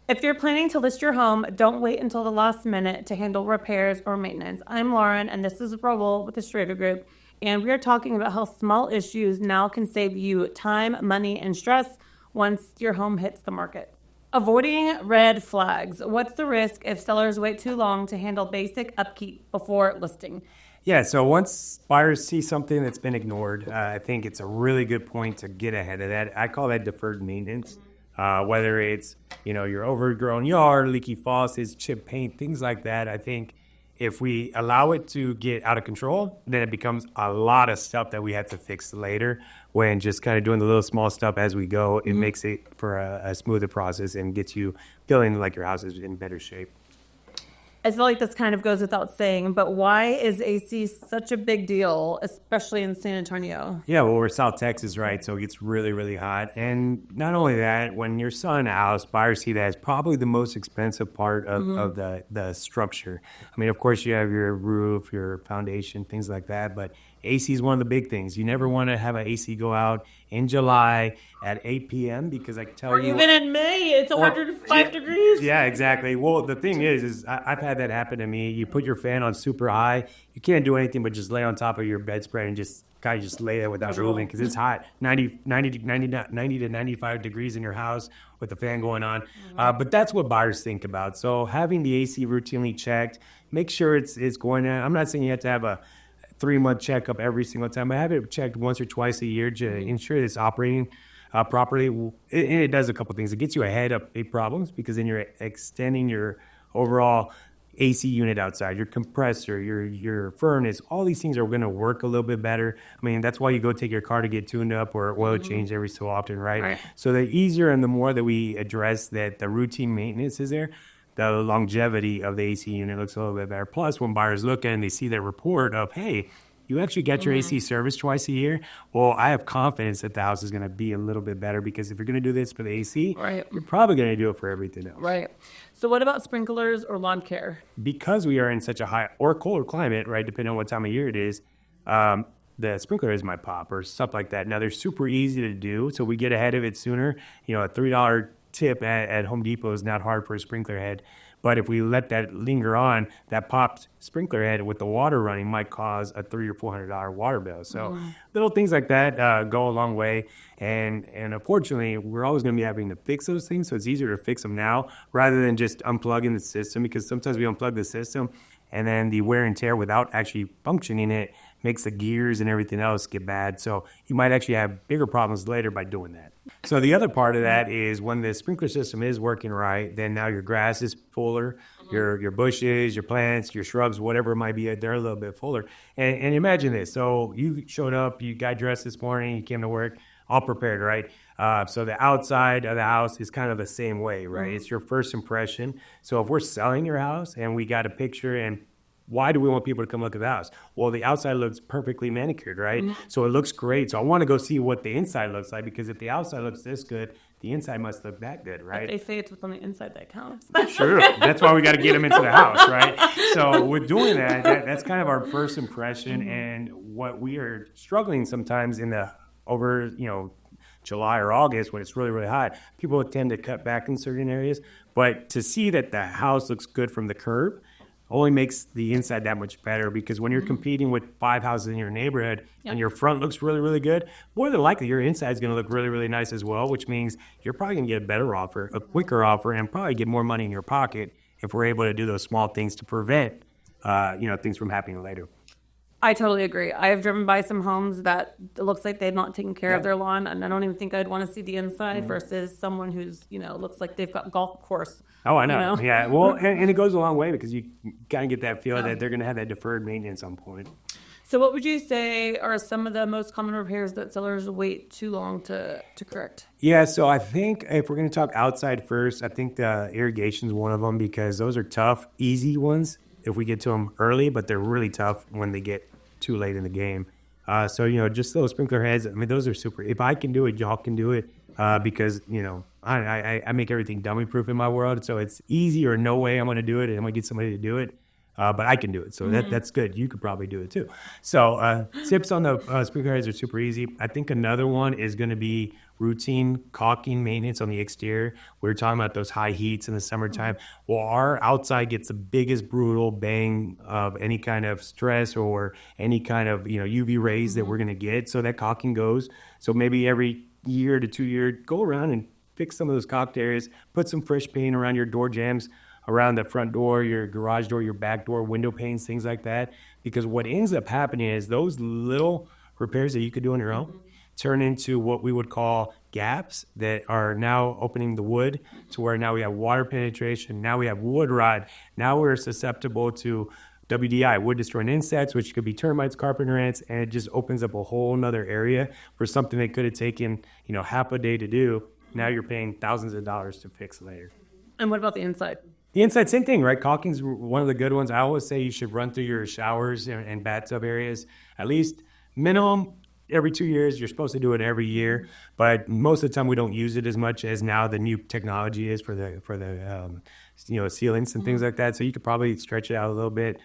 If you're planning to list your home, don't wait until the last minute to handle repairs or maintenance. I'm Lauren, and this is Raul with the Schrader Group, and we are talking about how small issues now can save you time, money, and stress once your home hits the market. Avoiding red flags. What's the risk if sellers wait too long to handle basic upkeep before listing? Yeah, so once buyers see something that's been ignored, I think it's a really good point to get ahead of that. I call that deferred maintenance. Whether it's your overgrown yard, leaky faucets, chip paint, things like that. I think if we allow it to get out of control, then it becomes a lot of stuff that we have to fix later. When just kind of doing the little small stuff as we go, it makes it for a smoother process and gets you feeling like your house is in better shape. I feel like this kind of goes without saying, but why is AC such a big deal, especially in San Antonio? Yeah, well, we're South Texas, right? So it gets really, really hot. And not only that, when you're selling a house, buyers see that as probably the most expensive part of the structure. I mean, of course, you have your roof, your foundation, things like that, but AC is one of the big things. You never want to have an AC go out in July at 8 p.m. because I can tell you... Or even in May, it's 105 degrees. Yeah, exactly. Well, the thing is I've had that happen to me. You put your fan on super high. You can't do anything but just lay on top of your bedspread and just kind of just lay there without moving because it's hot, 90 to 95 degrees in your house with the fan going on. But that's what buyers think about. So having the AC routinely checked, make sure it's going on. I'm not saying you have to have a 3-month checkup every single time. I have it checked once or twice a year to ensure it's operating properly. And it does a couple things. It gets you ahead of big problems because then you're extending your overall AC unit outside, your compressor, your furnace. All these things are going to work a little bit better. I mean, that's why you go take your car to get tuned up or oil change every so often, right? So the easier and the more that we address that the routine maintenance is there, the longevity of the AC unit looks a little bit better. Plus, when buyers look at it and they see that report of, hey, you actually get your AC serviced twice a year, well, I have confidence that the house is going to be a little bit better because if you're going to do this for the AC, you're probably going to do it for everything else. Right. So what about sprinklers or lawn care? Because we are in such a high or colder climate, right, depending on what time of year it is, the sprinkler is my pop or stuff like that. Now, they're super easy to do, so we get ahead of it sooner. A $3 tip at Home Depot is not hard for a sprinkler head. But if we let that linger on, that popped sprinkler head with the water running might cause a $300 or $400 water bill. So little things like that go a long way. And unfortunately, we're always going to be having to fix those things. So it's easier to fix them now rather than just unplugging the system because sometimes we unplug the system and then the wear and tear without actually functioning it makes the gears and everything else get bad. So you might actually have bigger problems later by doing that. So the other part of that is when the sprinkler system is working right, then now your grass is fuller, your bushes, your plants, your shrubs, whatever it might be, they're a little bit fuller. And imagine this. So you showed up, you got dressed this morning, you came to work, all prepared, right? So the outside of the house is kind of the same way, right? It's your first impression. So if we're selling your house and we got a picture and why do we want people to come look at the house? Well, the outside looks perfectly manicured, right? So it looks great. So I want to go see what the inside looks like because if the outside looks this good, the inside must look that good, right? They say it's what's on the inside that counts. Sure. That's why we got to get them into the house, right? So with doing that's kind of our first impression. And what we are struggling sometimes in the July or August when it's really, really hot, people tend to cut back in certain areas. But to see that the house looks good from the curb only makes the inside that much better because when you're competing with 5 houses in your neighborhood and your front looks really, really good, more than likely your inside is going to look really, really nice as well, which means you're probably going to get a better offer, a quicker offer, and probably get more money in your pocket if we're able to do those small things to prevent, things from happening later. I totally agree. I have driven by some homes that it looks like they've not taken care of their lawn, and I don't even think I'd want to see the inside versus someone who's, looks like they've got golf course. Oh, I know. Yeah. Well, and it goes a long way because you kind of get that feel that they're going to have that deferred maintenance on point. So what would you say are some of the most common repairs that sellers wait too long to correct? Yeah, so I think if we're going to talk outside first, I think the irrigation is one of them because those are tough, easy ones if we get to them early, but they're really tough when they get too late in the game. So, just those sprinkler heads, I mean, those are super. If I can do it, y'all can do it because, I make everything dummy-proof in my world. So it's easy or no way I'm going to do it and I'm going to get somebody to do it. but I can do it. So that's good. You could probably do it too. So tips on the sprinkler heads are super easy. I think another one is going to be routine caulking maintenance on the exterior. We were talking about those high heats in the summertime. Well, our outside gets the biggest brutal bang of any kind of stress or any kind of UV rays that we're going to get. So that caulking goes. So maybe every year to 2 year, go around and fix some of those caulked areas. Put some fresh paint around your door jambs, around the front door, your garage door, your back door, window panes, things like that. Because what ends up happening is those little repairs that you could do on your own turn into what we would call gaps that are now opening the wood to where now we have water penetration, now we have wood rot, now we're susceptible to WDI, wood destroying insects, which could be termites, carpenter ants, and it just opens up a whole nother area for something that could have taken, half a day to do. Now you're paying thousands of dollars to fix later. And what about the inside? The inside, same thing, right? Caulking's one of the good ones. I always say you should run through your showers and bathtub areas at least minimum every 2 years. You're supposed to do it every year, but most of the time we don't use it as much as now the new technology is for the sealants and things like that. So you could probably stretch it out a little bit.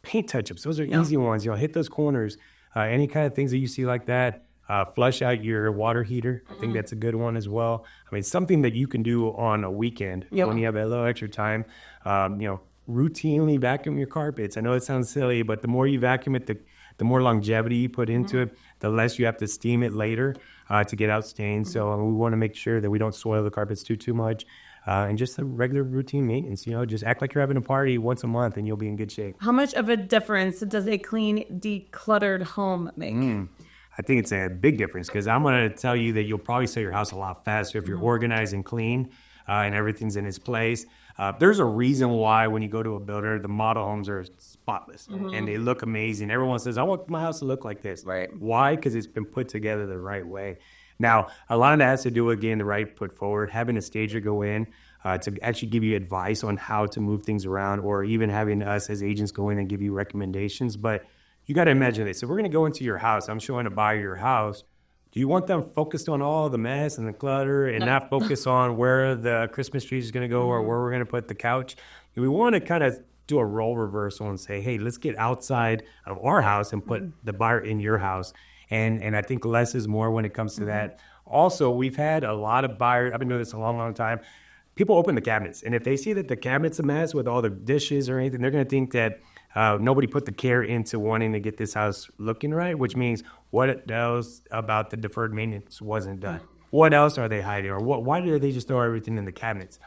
Paint touch-ups. Those are easy ones. Hit those corners. Any kind of things that you see like that. Flush out your water heater. I think that's a good one as well. I mean, something that you can do on a weekend when you have a little extra time. Routinely vacuum your carpets. I know it sounds silly, but the more you vacuum it, the more longevity you put into it, the less you have to steam it later to get out stains. So we want to make sure that we don't soil the carpets too much. And just a regular routine maintenance, just act like you're having a party once a month and you'll be in good shape. How much of a difference does a clean, decluttered home make? I think it's a big difference because I'm going to tell you that you'll probably sell your house a lot faster if you're organized and clean and everything's in its place. There's a reason why when you go to a builder, the model homes are spotless and they look amazing. Everyone says, I want my house to look like this. Right. Why? Because it's been put together the right way. Now, a lot of that has to do with getting the right foot forward, having a stager go in to actually give you advice on how to move things around, or even having us as agents go in and give you recommendations. But you got to imagine this. If we're going to go into your house, I'm showing a buyer your house. Do you want them focused on all the mess and the clutter and not focus on where the Christmas tree is going to go or where we're going to put the couch? We want to kind of do a role reversal and say, hey, let's get outside of our house and put the buyer in your house. And I think less is more when it comes to that. Also, we've had a lot of buyers. I've been doing this a long time. People open the cabinets, and if they see that the cabinet's a mess with all the dishes or anything, they're going to think that nobody put the care into wanting to get this house looking right, which means what else about the deferred maintenance wasn't done? What else are they hiding? Or why did they just throw everything in the cabinets?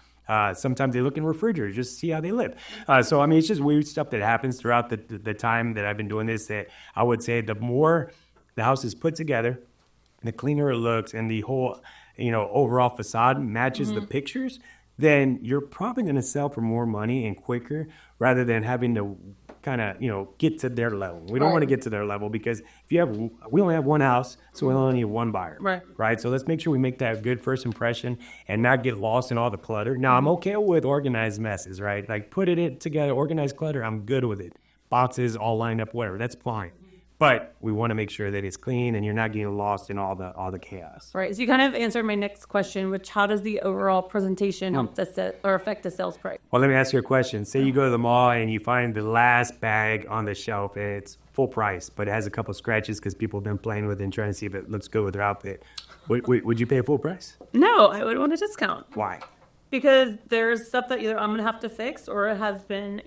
Sometimes they look in refrigerators just to see how they live. So, I mean, it's just weird stuff that happens throughout the time that I've been doing this that I would say the more the house is put together, the cleaner it looks, and the whole, overall facade matches the pictures, then you're probably going to sell for more money and quicker rather than having to kind of, get to their level. We don't want to get to their level because we only have one house, so we only need one buyer. Right? So let's make sure we make that good first impression and not get lost in all the clutter. Now, I'm okay with organized messes, right? Like put it together, organized clutter, I'm good with it. Boxes all lined up, whatever, that's fine. But we want to make sure that it's clean and you're not getting lost in all the chaos. Right. So you kind of answered my next question, which how does the overall presentation help or affect the sales price? Well, let me ask you a question. Say you go to the mall and you find the last bag on the shelf and it's full price, but it has a couple scratches because people have been playing with it and trying to see if it looks good with their outfit. Would you pay full price? No, I would want a discount. Why? Because there's stuff that either I'm going to have to fix or it has been,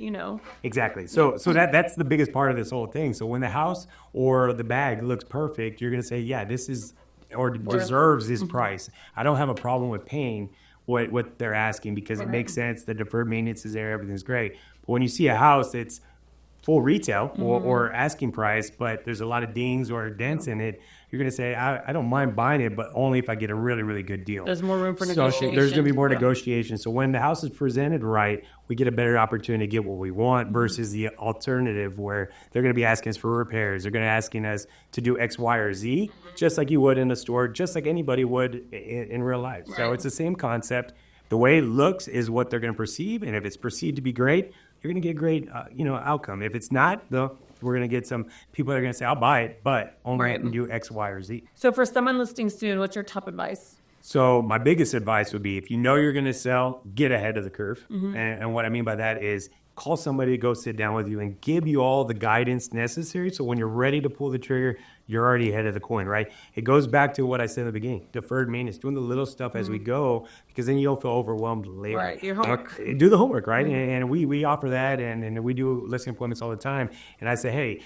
Exactly. So that's the biggest part of this whole thing. So when the house or the bag looks perfect, you're going to say, yeah, this is or deserves this price. I don't have a problem with paying what they're asking because it makes sense. The deferred maintenance is there. Everything's great. But when you see a house that's full retail or asking price, but there's a lot of dings or dents in it, you're going to say, I don't mind buying it, but only if I get a really, really good deal. There's more room for negotiation. So there's going to be more negotiation. So when the house is presented right, we get a better opportunity to get what we want versus the alternative where they're going to be asking us for repairs. They're going to be asking us to do X, Y, or Z, just like you would in a store, just like anybody would in real life. Right. So it's the same concept. The way it looks is what they're going to perceive, and if it's perceived to be great, you're going to get a great, outcome. If it's not, though, we're going to get some people that are going to say, I'll buy it, but only do X, Y, or Z. So for someone listening soon, what's your top advice? So my biggest advice would be if you know you're going to sell, get ahead of the curve. And what I mean by that is call somebody to go sit down with you and give you all the guidance necessary. So when you're ready to pull the trigger, you're already ahead of the coin, right? It goes back to what I said in the beginning, deferred maintenance, doing the little stuff as we go, because then you don't feel overwhelmed later. Right, your homework. Do the homework, right? And we offer that, and we do listing appointments all the time. And I say, hey,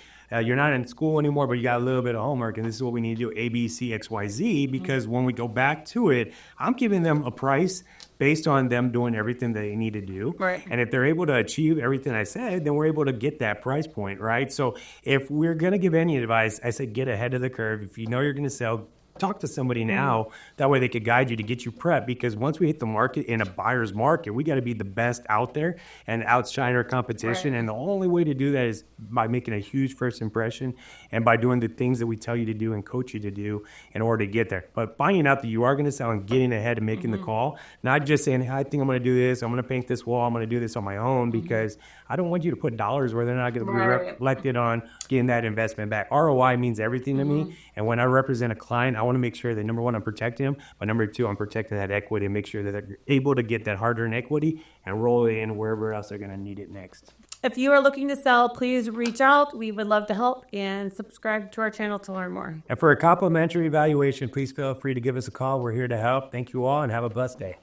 you're not in school anymore, but you got a little bit of homework, and this is what we need to do, A, B, C, X, Y, Z, because when we go back to it, I'm giving them a price based on them doing everything they need to do. Right. And if they're able to achieve everything I said, then we're able to get that price point, right? So if we're going to give any advice, I say get ahead of the curve. If you know you're going to sell, talk to somebody now. That way they could guide you to get you prepped, because once we hit the market in a buyer's market, we got to be the best out there and outshine our competition. Right. And the only way to do that is by making a huge first impression and by doing the things that we tell you to do and coach you to do in order to get there. But finding out that you are going to sell and getting ahead and making the call, not just saying, hey, I think I'm going to do this, I'm going to paint this wall, I'm going to do this on my own, because I don't want you to put dollars where they're not going to be reflected on getting that investment back. ROI means everything to me. And when I represent a client, I want to make sure that, number one, I'm protecting them, but number two, I'm protecting that equity and make sure that they're able to get that hard-earned equity and roll it in wherever else they're going to need it next. If you are looking to sell, please reach out. We would love to help, and subscribe to our channel to learn more. And for a complimentary evaluation, please feel free to give us a call. We're here to help. Thank you all, and have a blessed day.